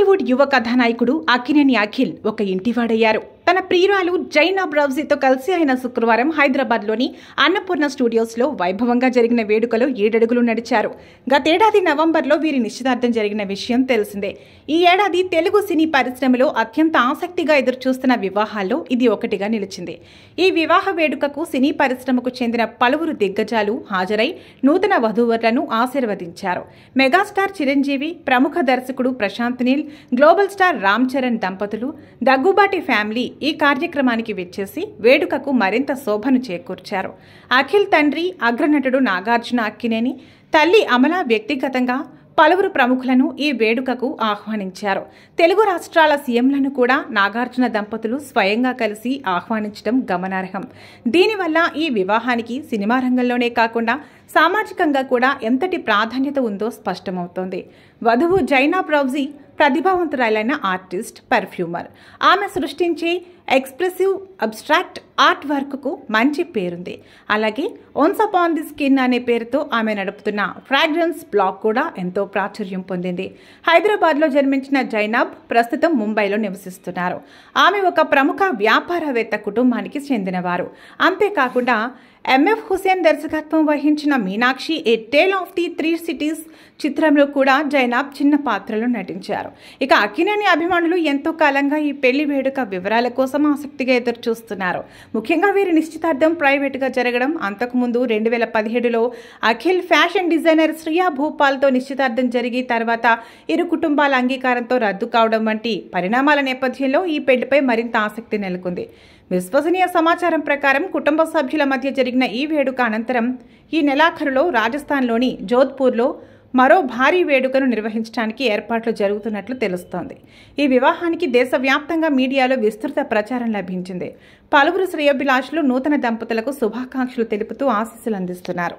టాలీవుడ్ యువ కథానాయకుడు అక్కినేని అఖిల్ ఒక ఇంటివాడయ్యారు. తన ప్రియురాలు జైనబ్ రౌజీతో కలిసి ఆయన శుక్రవారం హైదరాబాద్లోని అన్నపూర్ణ స్టూడియోస్లో వైభవంగా జరిగిన వేడుకలో 7 అడుగులు నడిచారు. గతేడాది నవంబర్లో వీరి నిశ్చితార్థం జరిగిన విషయం తెలిసిందే. ఈ ఏడాది తెలుగు సినీ పరిశ్రమలో అత్యంత ఆసక్తిగా ఎదురుచూస్తున్న వివాహాల్లో ఇది ఒకటిగా నిలిచింది. ఈ వివాహ వేడుకకు సినీ పరిశ్రమకు చెందిన పలువురు దిగ్గజాలు హాజరై నూతన వధూవరులను ఆశీర్వదించారు. మెగాస్టార్ చిరంజీవి, ప్రముఖ దర్శకుడు ప్రశాంత్ నీల్, గ్లోబల్ స్టార్ రామ్ చరణ్ దంపతులు, దగ్గుబాటి ఫ్యామిలీ ఈ కార్యక్రమానికి విచ్చేసి వేడుకకు మరింత శోభను చేకూర్చారు. అఖిల్ తండ్రి అగ్రనటుడు నాగార్జున అక్కినేని, తల్లి అమల వ్యక్తిగతంగా పలువురు ప్రముఖులను ఈ వేడుకకు ఆహ్వానించారు. తెలుగు రాష్ట్రాల సీఎంలను కూడా నాగార్జున దంపతులు స్వయంగా కలిసి ఆహ్వానించడం గమనార్హం. దీనివల్ల ఈ వివాహానికి సినిమా రంగంలోనే కాకుండా సామాజికంగా కూడా ఎంతటి ప్రాధాన్యత ఉందో స్పష్టమవుతోంది. వధువు జైనబ్ రౌజీ ప్రతిభావంతురాలైన ఆర్టిస్ట్, పర్ఫ్యూమర్. ఆమె సృష్టించే ఎక్స్ప్రెసివ్ అబ్స్ట్రాక్ట్ ఆర్ట్ వర్క్కు మంచి పేరుంది. అలాగే వన్స్ అపాన్ ది స్కిన్ అనే పేరుతో ఆమె నడుపుతున్న ఫ్రాగ్రెన్స్ బ్లాగ్ కూడా ఎంతో ప్రాచుర్యం పొందింది. హైదరాబాద్లో జన్మించిన జైనబ్ ప్రస్తుతం ముంబైలో నివసిస్తున్నారు. ఆమె ఒక ప్రముఖ వ్యాపారవేత్త కుటుంబానికి చెందినవారు. అంతేకాకుండా ఎంఎఫ్ హుసేన్ దర్శకత్వం వహించిన మీనాక్షి ఏ టేల్ ఆఫ్ ది 3 సిటీస్ చిత్రంలో కూడా జైనబ్ చిన్న పాత్రలో నటించారు. ఇక అక్కినేని అభిమానులు ఎంతో కాలంగా ఈ పెళ్లి వేడుక వివరాల కోసం ఆసక్తిగా ఎదురుచూస్తున్నారు. ముఖ్యంగా వీరి నిశ్చితార్థం ప్రైవేటుగా జరగడం, అంతకుముందు 2017లో అఖిల్ ఫ్యాషన్ డిజైనర్ శ్రియా భూపాల్తో నిశ్చితార్థం జరిగి తర్వాత ఇరు కుటుంబాల అంగీకారంతో రద్దు కావడం వంటి పరిణామాల నేపథ్యంలో ఈ పెళ్లిపై మరింత ఆసక్తి నెలకొంది. విశ్వసనీయ సమాచారం ప్రకారం కుటుంబ సభ్యుల మధ్య జరిగిన ఈ వేడుక అనంతరం ఈ నెలాఖరులో రాజస్థాన్లోని జోధ్పూర్లో మరో భారీ వేడుకను నిర్వహించడానికి ఏర్పాట్లు జరుగుతున్నట్లు తెలుస్తోంది. ఈ వివాహానికి దేశవ్యాప్తంగా మీడియాలో విస్తృత ప్రచారం లభించింది. పలువురు శ్రేయోభిలాషులు నూతన దంపతులకు శుభాకాంక్షలు తెలుపుతూ ఆశీస్సులు అందిస్తున్నారు.